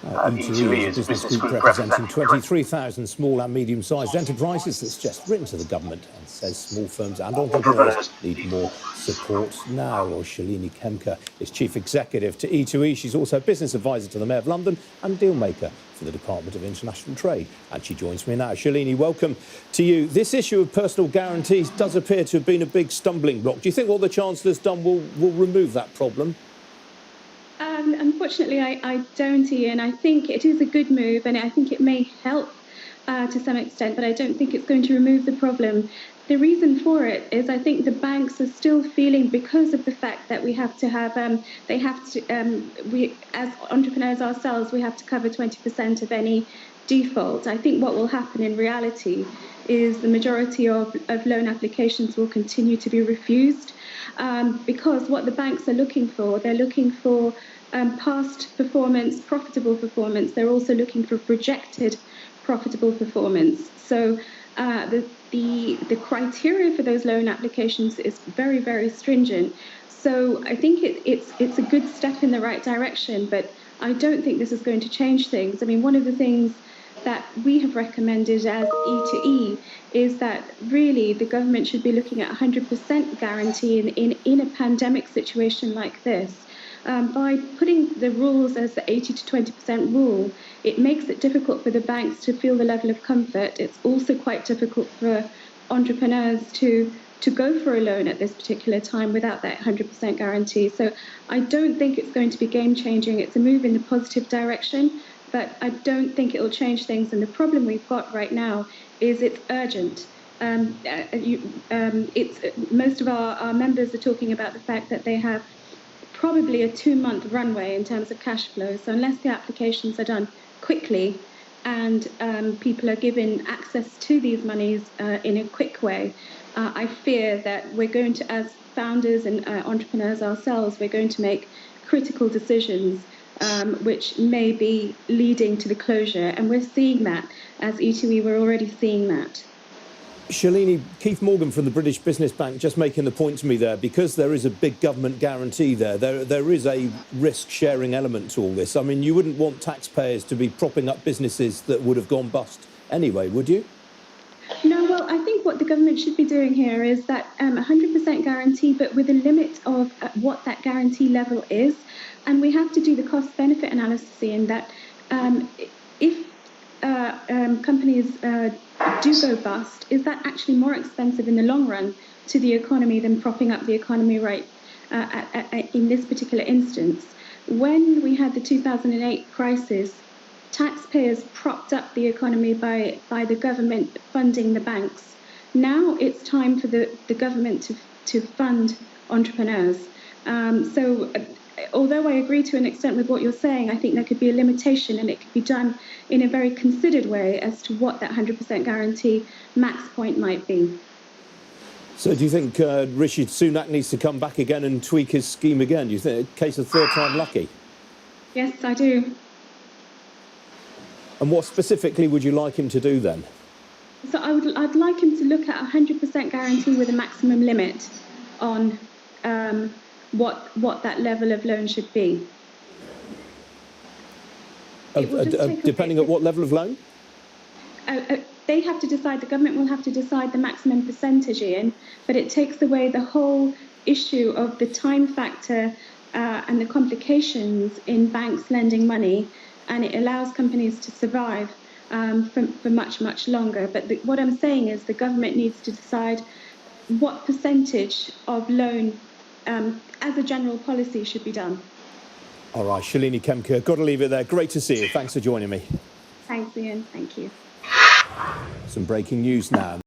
E2E is a business group representing 23,000 small and medium-sized enterprises that's just written to the government and says small firms and entrepreneurs need more support now. Well, Shalini Khemka is chief executive to E2E. She's also business advisor to the Mayor of London and deal maker for the Department of International Trade. And she joins me now. Shalini, welcome to you. This issue of personal guarantees does appear to have been a big stumbling block. Do you think what the Chancellor's done will remove that problem? Unfortunately, I don't, Ian. I think it is a good move and I think it may help to some extent, but I don't think it's going to remove the problem. The reason for it is I think the banks are still feeling, because of the fact that we have to have, we as entrepreneurs ourselves, we have to cover 20% of any default. I think what will happen in reality is the majority of loan applications will continue to be refused because what the banks are looking for, they're looking for past performance, profitable performance. They're also looking for projected profitable performance. So the criteria for those loan applications is very, very stringent. So I think it's a good step in the right direction, but I don't think this is going to change things. I mean, one of the things that we have recommended as E2E is that really the government should be looking at 100% guarantee in a pandemic situation like this. By putting the rules as the 80 to 20% rule, it makes it difficult for the banks to feel the level of comfort. It's also quite difficult for entrepreneurs to go for a loan at this particular time without that 100% guarantee. So I don't think it's going to be game-changing. It's a move in the positive direction, but I don't think it will change things. And the problem we've got right now is it's urgent. Most of our members are talking about the fact that they have probably a 2-month runway in terms of cash flow. So unless the applications are done quickly and people are given access to these monies in a quick way, I fear that we're going to, as founders and entrepreneurs ourselves, we're going to make critical decisions which may be leading to the closure. And we're seeing that as E2E, we're already seeing that. Shalini, Keith Morgan from the British Business Bank just making the point to me there, because there is a big government guarantee there is a risk-sharing element to all this. I mean, you wouldn't want taxpayers to be propping up businesses that would have gone bust anyway, would you? No, well, I think what the government should be doing here is that 100% guarantee, but with a limit of what that guarantee level is. And we have to do the cost-benefit analysis in that if companies do go bust, is that actually more expensive in the long run to the economy than propping up the economy right in this particular instance? When we had the 2008 crisis, taxpayers propped up the economy by the government funding the banks. Now it's time for the government to fund entrepreneurs. Although I agree to an extent with what you're saying, I think there could be a limitation and it could be done in a very considered way as to what that 100% guarantee max point might be. So do you think Rishi Sunak needs to come back again and tweak his scheme again? Do you think a case of third time lucky? Yes, I do. And what specifically would you like him to do then? So I'd like him to look at a 100% guarantee with a maximum limit on what that level of loan should be. Depending on what level of loan? They have to decide, the government will have to decide the maximum percentage, Ian, but it takes away the whole issue of the time factor and the complications in banks lending money, and it allows companies to survive for much, much longer. But what I'm saying is the government needs to decide what percentage of loan as a general policy should be done. All right, Shalini Khemka, got to leave it there. Great to see you. Thanks for joining me. Thanks, Ian. Thank you. Some breaking news now.